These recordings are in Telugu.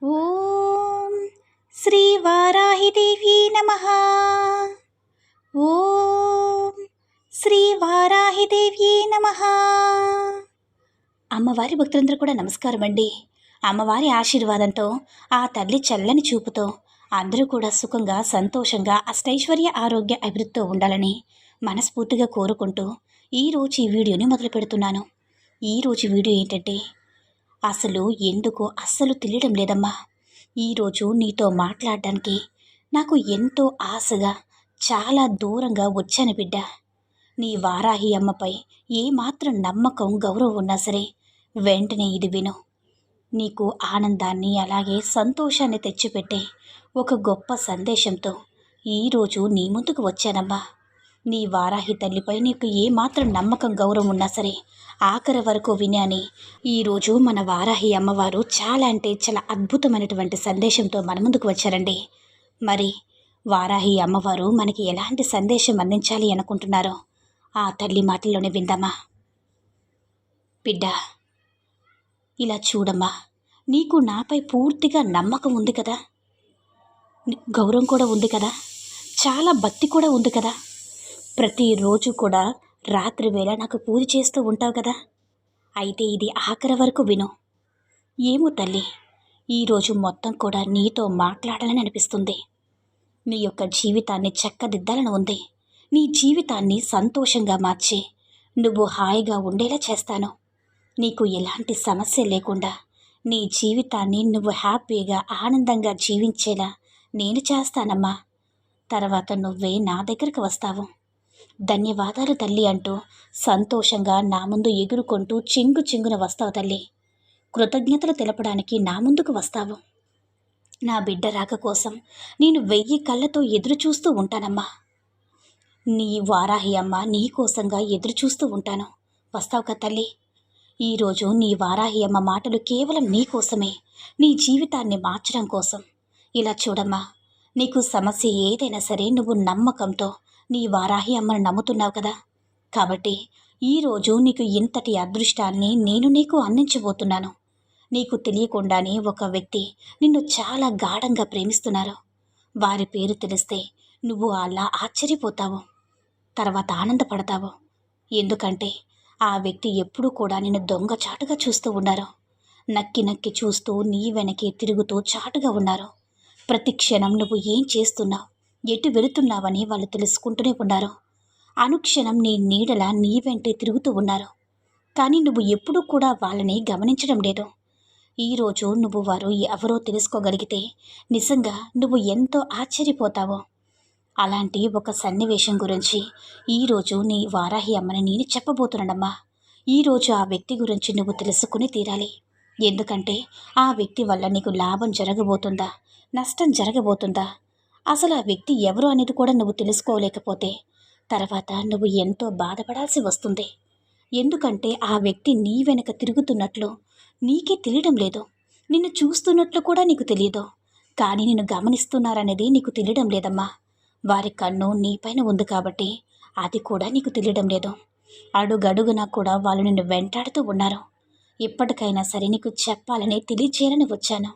ఓం శ్రీ వారాహిదేవి నమః. ఓం శ్రీ వారాహిదేవి నమః. అమ్మవారి భక్తులందరూ కూడా నమస్కారం అండి. అమ్మవారి ఆశీర్వాదంతో, ఆ తల్లి చల్లని చూపుతో అందరూ కూడా సుఖంగా, సంతోషంగా, అష్టైశ్వర్య, ఆరోగ్య అభివృద్ధితో ఉండాలని మనస్ఫూర్తిగా కోరుకుంటూ ఈరోజు ఈ వీడియోని మొదలు పెడుతున్నాను. ఈరోజు వీడియో ఏంటంటే, అసలు ఎందుకో అస్సలు తెలియడం లేదమ్మా. ఈరోజు నీతో మాట్లాడడానికి నాకు ఎంతో ఆశగా, చాలా దూరంగా వచ్చాను బిడ్డ. నీ వారాహి అమ్మపై ఏమాత్రం నమ్మకం, గౌరవం ఉన్నా సరే వెంటనే ఇది విను. నీకు ఆనందాన్ని, అలాగే సంతోషాన్ని తెచ్చిపెట్టే ఒక గొప్ప సందేశంతో ఈరోజు నీ ముందుకు వచ్చానమ్మా. నీ వారాహి తల్లిపై నీకు ఏమాత్రం నమ్మకం, గౌరవం ఉన్నా సరే ఆఖరి వరకు విని ఈరోజు మన వారాహి అమ్మవారు చాలా అంటే చాలా అద్భుతమైనటువంటి సందేశంతో మన ముందుకు వచ్చారండి. మరి వారాహి అమ్మవారు మనకి ఎలాంటి సందేశం అందించాలి అనుకుంటున్నారో ఆ తల్లి మాటల్లోనే విందామా. బిడ్డ, ఇలా చూడమ్మా, నీకు నాపై పూర్తిగా నమ్మకం ఉంది కదా, గౌరవం కూడా ఉంది కదా, చాలా భక్తి కూడా ఉంది కదా. ప్రతిరోజు కూడా రాత్రి వేళ నాకు పూజ చేస్తూ ఉంటావు కదా. అయితే ఇది ఆఖరి వరకు విను. ఏమో తల్లి, ఈరోజు మొత్తం కూడా నీతో మాట్లాడాలని అనిపిస్తుంది. నీ యొక్క జీవితాన్ని చక్కదిద్దాలని ఉంది. నీ జీవితాన్ని సంతోషంగా మార్చి నువ్వు హాయిగా ఉండేలా చేస్తాను. నీకు ఎలాంటి సమస్య లేకుండా నీ జీవితాన్ని నువ్వు హ్యాపీగా, ఆనందంగా జీవించేలా నేను చేస్తానమ్మా. తర్వాత నువ్వే నా దగ్గరకు వస్తావు. ధన్యవాదాలు తల్లి అంటూ సంతోషంగా నా ముందు ఎగురుకుంటూ చెంగు చెంగున వస్తావు తల్లి. కృతజ్ఞతలు తెలపడానికి నా ముందుకు వస్తావు. నా బిడ్డ రాక కోసం నేను 1000 కళ్ళతో ఎదురు చూస్తూ ఉంటానమ్మా. నీ వారాహి అమ్మ నీ కోసంగా ఎదురు చూస్తూ ఉంటాను. వస్తావు కదా తల్లి. ఈరోజు నీ వారాహి అమ్మ మాటలు కేవలం నీ కోసమే, నీ జీవితాన్ని మార్చడం కోసం. ఇలా చూడమ్మా, నీకు సమస్య ఏదైనా సరే నువ్వు నమ్మకంతో నీ వారాహి అమ్మను నమ్ముతున్నావు కదా. కాబట్టి ఈరోజు నీకు ఇంతటి అదృష్టాన్ని నేను నీకు అందించబోతున్నాను. నీకు తెలియకుండానే ఒక వ్యక్తి నిన్ను చాలా గాఢంగా ప్రేమిస్తున్నారు. వారి పేరు తెలిస్తే నువ్వు అలా ఆశ్చర్యపోతావు, తర్వాత ఆనందపడతావు. ఎందుకంటే ఆ వ్యక్తి ఎప్పుడూ కూడా నిన్ను దొంగచాటుగా చూస్తూ ఉన్నారు. నక్కి నక్కి చూస్తూ నీ వెనకే తిరుగుతూ చాటుగా ఉన్నారు. ప్రతి క్షణం నువ్వు ఏం చేస్తున్నావు, ఎటు వెళుతున్నావని వాళ్ళు తెలుసుకుంటూనే ఉన్నారు. అనుక్షణం నీ నీడలా నీ వెంటే తిరుగుతూ ఉన్నారు. కానీ నువ్వు ఎప్పుడూ కూడా వాళ్ళని గమనించడం లేదు. ఈరోజు నువ్వు వారు ఎవరో తెలుసుకోగలిగితే నిజంగా నువ్వు ఎంతో ఆశ్చర్యపోతావో. అలాంటి ఒక సన్నివేశం గురించి ఈరోజు నీ వారాహి అమ్మని నేను చెప్పబోతున్నానమ్మా. ఈరోజు ఆ వ్యక్తి గురించి నువ్వు తెలుసుకుని తీరాలి. ఎందుకంటే ఆ వ్యక్తి వల్ల నీకు లాభం జరగబోతుందా, నష్టం జరగబోతుందా, అసలు ఆ వ్యక్తి ఎవరు అనేది కూడా నువ్వు తెలుసుకోలేకపోతే తర్వాత నువ్వు ఎంతో బాధపడాల్సి వస్తుంది. ఎందుకంటే ఆ వ్యక్తి నీ వెనక తిరుగుతున్నట్లు నీకే తెలియడం లేదు. నిన్ను చూస్తున్నట్లు కూడా నీకు తెలియదు. కానీ నిన్ను గమనిస్తున్నారనేది నీకు తెలియడం లేదమ్మా. వారి కన్ను నీపైన ఉంది కాబట్టి అది కూడా నీకు తెలియడం లేదు. అడుగడుగునా కూడా వాళ్ళు నిన్ను వెంటాడుతూ ఉన్నారు. ఇప్పటికైనా సరే నీకు చెప్పాలని, తెలియచేయాలని వచ్చాను.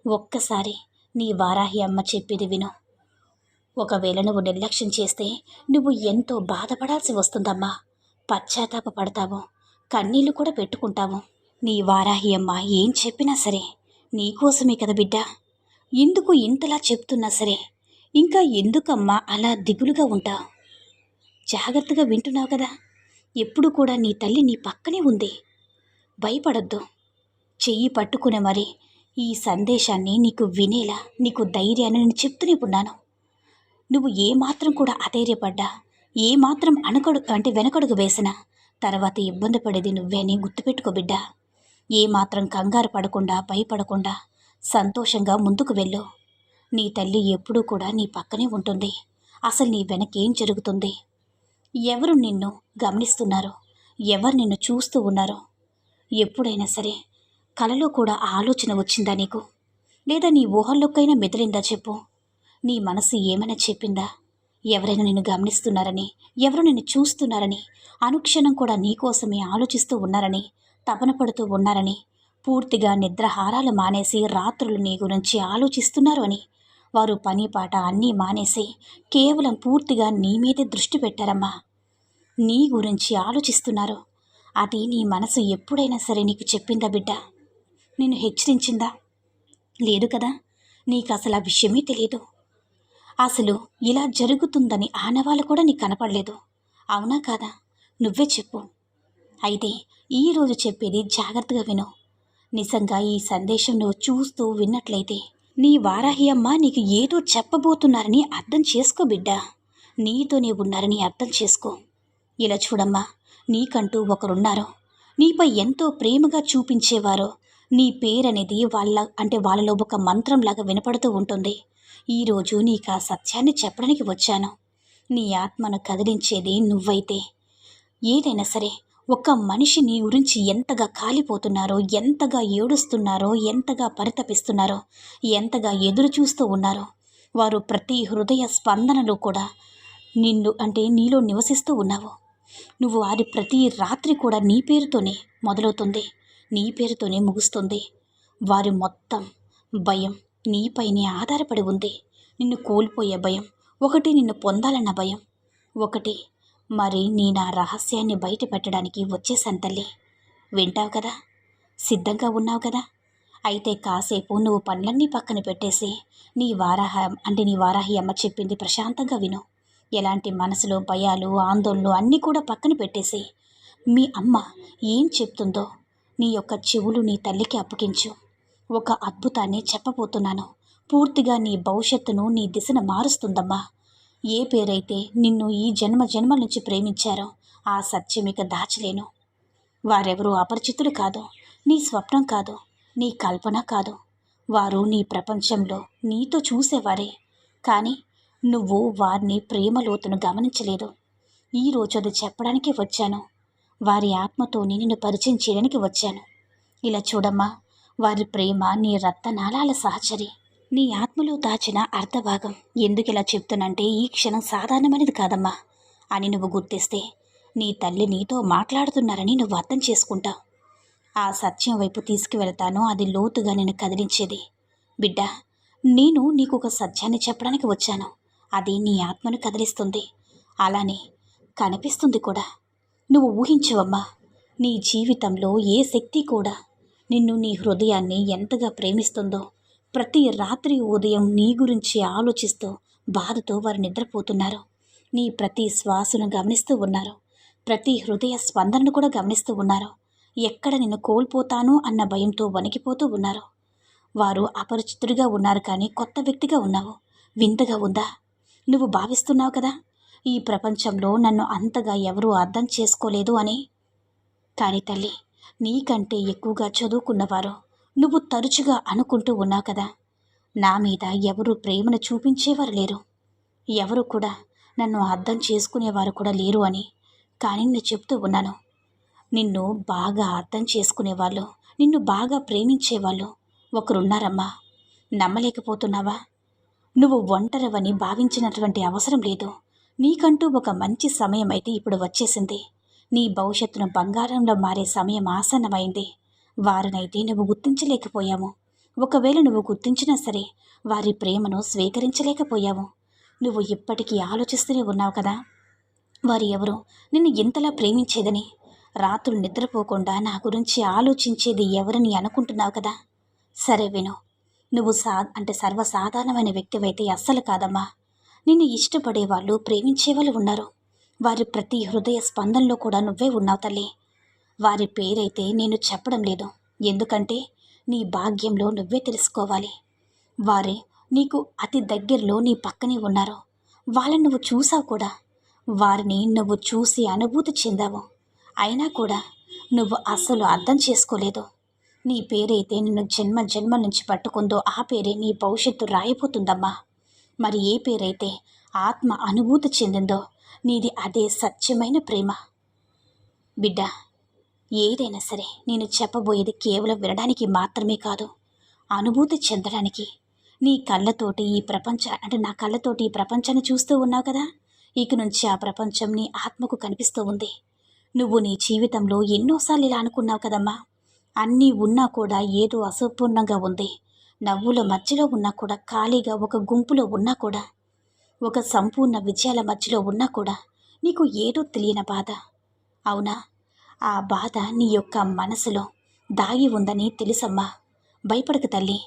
ఒక్కసారి నీ వారాహి అమ్మ చెప్పేది విను. ఒకవేళ నువ్వు నిర్లక్ష్యం చేస్తే నువ్వు ఎంతో బాధపడాల్సి వస్తుందమ్మా. పశ్చాత్తాపపడతావు, కన్నీళ్లు కూడా పెట్టుకుంటావు. నీ వారాహి అమ్మ ఏం చెప్పినా సరే నీకోసమే కదా బిడ్డ. ఎందుకు ఇంతలా చెప్తున్నా సరే ఇంకా ఎందుకమ్మా అలా దిగులుగా ఉంటావు? జాగ్రత్తగా వింటున్నావు కదా. ఎప్పుడు కూడా నీ తల్లి నీ పక్కనే ఉంది. భయపడొద్దు. చెయ్యి పట్టుకునే మరి ఈ సందేశాన్ని నీకు వినేలా నీకు ధైర్యాన్ని నేను చెప్తూనే ఉన్నాను. నువ్వు ఏమాత్రం కూడా అధైర్యపడ్డా, ఏమాత్రం వెనకడుగు వేసినా తర్వాత ఇబ్బంది పడేది నువ్వే అని గుర్తుపెట్టుకో బిడ్డ. ఏమాత్రం కంగారు పడకుండా, భయపడకుండా సంతోషంగా ముందుకు వెళ్ళు. నీ తల్లి ఎప్పుడూ కూడా నీ పక్కనే ఉంటుంది. అసలు నీ వెనకేం జరుగుతుంది, ఎవరు నిన్ను గమనిస్తున్నారు, ఎవరు నిన్ను చూస్తూ ఉన్నారో ఎప్పుడైనా సరే కలలో కూడా ఆలోచన వచ్చిందా నీకు? లేదా నీ ఊహల్లోకైనా మెదిలిందా చెప్పు. నీ మనసు ఏమైనా చెప్పిందా? ఎవరైనా నిన్ను గమనిస్తున్నారని, ఎవరు నిన్ను చూస్తున్నారని, అనుక్షణం కూడా నీకోసమే ఆలోచిస్తూ ఉన్నారని, తపన పడుతూ ఉన్నారని, పూర్తిగా నిద్రాహారాలు మానేసి రాత్రులు నీ గురించి ఆలోచిస్తున్నారు అని. వారు పని పాట అన్నీ మానేసి కేవలం పూర్తిగా నీ మీదే దృష్టి పెట్టారమ్మా. నీ గురించి ఆలోచిస్తున్నారు. అది నీ మనసు ఎప్పుడైనా సరే నీకు చెప్పిందా బిడ్డ? నిన్ను హెచ్చరించిందా? లేదు కదా. నీకు అసలు ఆ విషయమే తెలియదు. అసలు ఇలా జరుగుతుందని ఆనవాళ్ళు కూడా నీకు కనపడలేదు. అవునా కాదా? నువ్వే చెప్పు. అయితే ఈరోజు చెప్పేది జాగ్రత్తగా విను. నిజంగా ఈ సందేశం నువ్వు చూస్తూ విన్నట్లయితే నీ వారాహి అమ్మ నీకు ఏదో చెప్పబోతున్నారని అర్థం చేసుకో బిడ్డా. నీతోనే ఉన్నారని అర్థం చేసుకో. ఇలా చూడమ్మా, నీకంటూ ఒకరున్నారు. నీపై ఎంతో ప్రేమగా చూపించేవారో. నీ పేరనేది వాళ్ళలో ఒక మంత్రంలాగా వినపడుతూ ఉంటుంది. ఈరోజు నీకు ఆ సత్యాన్ని చెప్పడానికి వచ్చాను. నీ ఆత్మను కదిలించేది నువ్వైతే. ఏదైనా సరే ఒక మనిషి నీ గురించి ఎంతగా కాలిపోతున్నారో, ఎంతగా ఏడుస్తున్నారో, ఎంతగా పరితపిస్తున్నారో, ఎంతగా ఎదురు చూస్తూ ఉన్నారో, వారు ప్రతి హృదయ స్పందనలో కూడా నీలో నివసిస్తూ ఉన్నావు. నువ్వు వారి ప్రతి రాత్రి కూడా నీ పేరుతోనే మొదలవుతుంది, నీ పేరుతోనే ముగుస్తుంది. వారి మొత్తం భయం నీపైనే ఆధారపడి ఉంది. నిన్ను కోల్పోయే భయం ఒకటి, నిన్ను పొందాలన్న భయం ఒకటి. మరి నా రహస్యాన్ని బయట పెట్టడానికి వచ్చేసాను తల్లి. వింటావు కదా? సిద్ధంగా ఉన్నావు కదా? అయితే కాసేపు నువ్వు పనులన్నీ పక్కన పెట్టేసి నీ వారాహి అమ్మ చెప్పింది ప్రశాంతంగా విను. ఎలాంటి మనసులో భయాలు, ఆందోళనలు అన్నీ కూడా పక్కన పెట్టేసి మీ అమ్మ ఏం చెప్తుందో నీ యొక్క చెవులు నీ తల్లికి అప్పగించు. ఒక అద్భుతాన్ని చెప్పబోతున్నాను. పూర్తిగా నీ భవిష్యత్తును, నీ దిశను మారుస్తుందమ్మా. ఏ పేరైతే నిన్ను ఈ జన్మల నుంచి ప్రేమించారో ఆ సత్యం ఇక దాచలేను. వారెవరూ అపరిచితులు కాదు, నీ స్వప్నం కాదు, నీ కల్పన కాదు. వారు నీ ప్రపంచంలో నీతో చూసేవారే. కానీ నువ్వు వారిని ప్రేమలోతును గమనించలేదు. ఈరోజు అది చెప్పడానికి వచ్చాను. వారి ఆత్మతోని నిన్ను పరిచయం చేయడానికి వచ్చాను. ఇలా చూడమ్మా, వారి ప్రేమ నీ రక్తనాళాల సహచరి. నీ ఆత్మలో దాచిన అర్ధభాగం. ఎందుకు ఇలా చెప్తున్నంటే ఈ క్షణం సాధారణమైనది కాదమ్మా అని నువ్వు గుర్తిస్తే నీ తల్లి నీతో మాట్లాడుతున్నారని నువ్వు అర్థం చేసుకుంటావు. ఆ సత్యం వైపు తీసుకువెళ్తాను. అది లోతుగా నేను కదిలించేది. బిడ్డ, నేను నీకు ఒక సత్యాన్ని చెప్పడానికి వచ్చాను. అది నీ ఆత్మను కదిలిస్తుంది, అలానే కనిపిస్తుంది కూడా. నువ్వు ఊహించవమ్మా, నీ జీవితంలో ఏ శక్తి కూడా నిన్ను, నీ హృదయాన్ని ఎంతగా ప్రేమిస్తుందో. ప్రతి రాత్రి ఉదయం నీ గురించి ఆలోచిస్తూ బాధతో వారు నిద్రపోతున్నారు. నీ ప్రతి శ్వాసను గమనిస్తూ ఉన్నారు. ప్రతి హృదయ స్పందనను కూడా గమనిస్తూ ఉన్నారు. ఎక్కడ నిన్ను కోల్పోతాను అన్న భయంతో వణికిపోతూ ఉన్నారు. వారు అపరిచితుడిగా ఉన్నారు, కానీ కొత్త వ్యక్తిగా ఉన్నావు. వింతగా ఉందా? నువ్వు భావిస్తున్నావు కదా, ఈ ప్రపంచంలో నన్ను అంతగా ఎవరూ అర్థం చేసుకోలేదు అని. కానీ తల్లి, నీకంటే ఎక్కువగా చదువుకున్నవారు నువ్వు తరచుగా అనుకుంటూ ఉన్నావు కదా, నా మీద ఎవరు ప్రేమను చూపించేవారు లేరు, ఎవరు కూడా నన్ను అర్థం చేసుకునేవారు కూడా లేరు అని. కానీ నేను చెప్తూ ఉన్నాను, నిన్ను బాగా అర్థం చేసుకునేవాళ్ళు, నిన్ను బాగా ప్రేమించేవాళ్ళు ఒకరున్నారమ్మా. నమ్మలేకపోతున్నావా? నువ్వు ఒంటరివని భావించినటువంటి అవసరం లేదు. నీకంటూ ఒక మంచి సమయం అయితే ఇప్పుడు వచ్చేసింది. నీ భవిష్యత్తును బంగారంలో మారే సమయం ఆసన్నమైంది. వారినైతే నువ్వు గుర్తించలేకపోయావు. ఒకవేళ నువ్వు గుర్తించినా సరే వారి ప్రేమను స్వీకరించలేకపోయావు. నువ్వు ఇప్పటికీ ఆలోచిస్తూనే ఉన్నావు కదా, వారు ఎవరు నిన్ను ఇంతలా ప్రేమించేదని. రాత్రులు నిద్రపోకుండా నా గురించి ఆలోచించేది ఎవరని అనుకుంటున్నావు కదా. సరే విను, నువ్వు సర్వసాధారణమైన వ్యక్తివైతే అస్సలు కాదమ్మా. నిన్ను ఇష్టపడేవాళ్ళు, ప్రేమించేవాళ్ళు ఉన్నారు. వారి ప్రతి హృదయ స్పందనలో కూడా నువ్వే ఉన్నావు తల్లి. వారి పేరైతే నేను చెప్పడం లేదు, ఎందుకంటే నీ భాగ్యంలో నువ్వే తెలుసుకోవాలి. వారే నీకు అతి దగ్గరలో నీ పక్కనే ఉన్నారు. వాళ్ళని నువ్వు చూసావు కూడా. వారిని నువ్వు చూసి అనుభూతి చెందావు. అయినా కూడా నువ్వు అస్సలు అర్థం చేసుకోలేదు. నీ పేరైతే నిన్ను జన్మల నుంచి పట్టుకుందో ఆ పేరే నీ భవిష్యత్తు రాయిపోతుందమ్మా. మరి ఏ పేరైతే ఆత్మ అనుభూతి చెందిందో నీది అదే సత్యమైన ప్రేమ. బిడ్డ, ఏదైనా సరే నేను చెప్పబోయేది కేవలం వినడానికి మాత్రమే కాదు, అనుభూతి చెందడానికి. నీ కళ్ళతోటి నా కళ్ళతోటి ఈ ప్రపంచాన్ని చూస్తూ ఉన్నావు కదా, ఇక నుంచి ఆ ప్రపంచం నీ ఆత్మకు కనిపిస్తూ ఉంది. నువ్వు నీ జీవితంలో ఎన్నోసార్లు ఇలా అనుకున్నావు కదమ్మా, అన్నీ ఉన్నా కూడా ఏదో అసంపూర్ణంగా ఉంది. నవ్వుల మధ్యలో ఉన్నా కూడా, ఖాళీగా ఒక గుంపులో ఉన్నా కూడా, ఒక సంపూర్ణ విజయాల మధ్యలో ఉన్నా కూడా నీకు ఏదో తెలియని బాధ. అవునా? ఆ బాధ నీ యొక్క మనసులో దాగి ఉందని తెలుసమ్మా. భయపడకు తల్లి.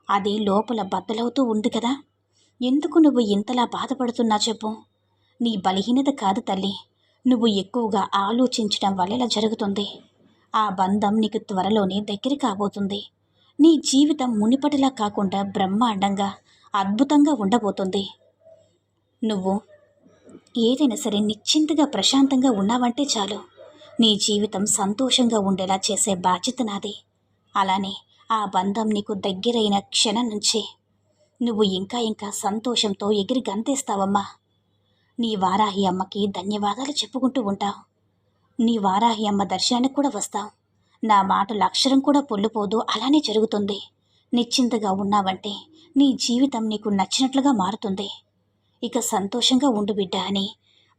అది లోపల బద్దలవుతూ ఉంది కదా. ఎందుకు నువ్వు ఇంతలా బాధపడుతున్నా చెప్పు. నీ బలహీనత కాదు తల్లి. నువ్వు ఎక్కువగా ఆలోచించడం వల్ల ఇలా జరుగుతుంది. ఆ బంధం నీకు త్వరలోనే దగ్గర కాబోతుంది. నీ జీవితం మునిపటిలా కాకుండా బ్రహ్మాండంగా, అద్భుతంగా ఉండబోతుంది. నువ్వు ఏదైనా సరే నిశ్చింతగా ప్రశాంతంగా ఉన్నావంటే చాలు. నీ జీవితం సంతోషంగా ఉండేలా చేసే బాధ్యత నాది. అలానే ఆ బంధం నీకు దగ్గరైన క్షణం నుంచి నువ్వు ఇంకా ఇంకా సంతోషంతో ఎగిరి గంతేస్తావమ్మా. నీ వారాహి అమ్మకి ధన్యవాదాలు చెప్పుకుంటూ ఉంటావు. నీ వారాహి అమ్మ దర్శనానికి కూడా వస్తావు. నా మాటలు అక్షరం కూడా పొల్లుపోదు. అలానే జరుగుతుంది. నిశ్చింతగా ఉన్నావంటే నీ జీవితం నీకు నచ్చినట్లుగా మారుతుంది. ఇక సంతోషంగా ఉండు బిడ్డ అని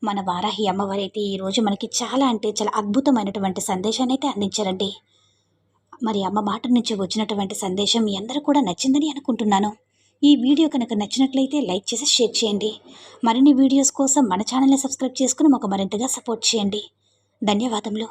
మన వారాహి అమ్మవారైతే ఈరోజు మనకి చాలా అంటే చాలా అద్భుతమైనటువంటి సందేశాన్ని అయితే అందించారండి. మరి అమ్మ మాట నుంచి వచ్చినటువంటి సందేశం మీ అందరూ కూడా నచ్చిందని అనుకుంటున్నాను. ఈ వీడియో కనుక నచ్చినట్లయితే లైక్ చేసి షేర్ చేయండి. మరిన్ని వీడియోస్ కోసం మన ఛానల్ని సబ్స్క్రైబ్ చేసుకుని మాకు మరింతగా సపోర్ట్ చేయండి. ధన్యవాదములు.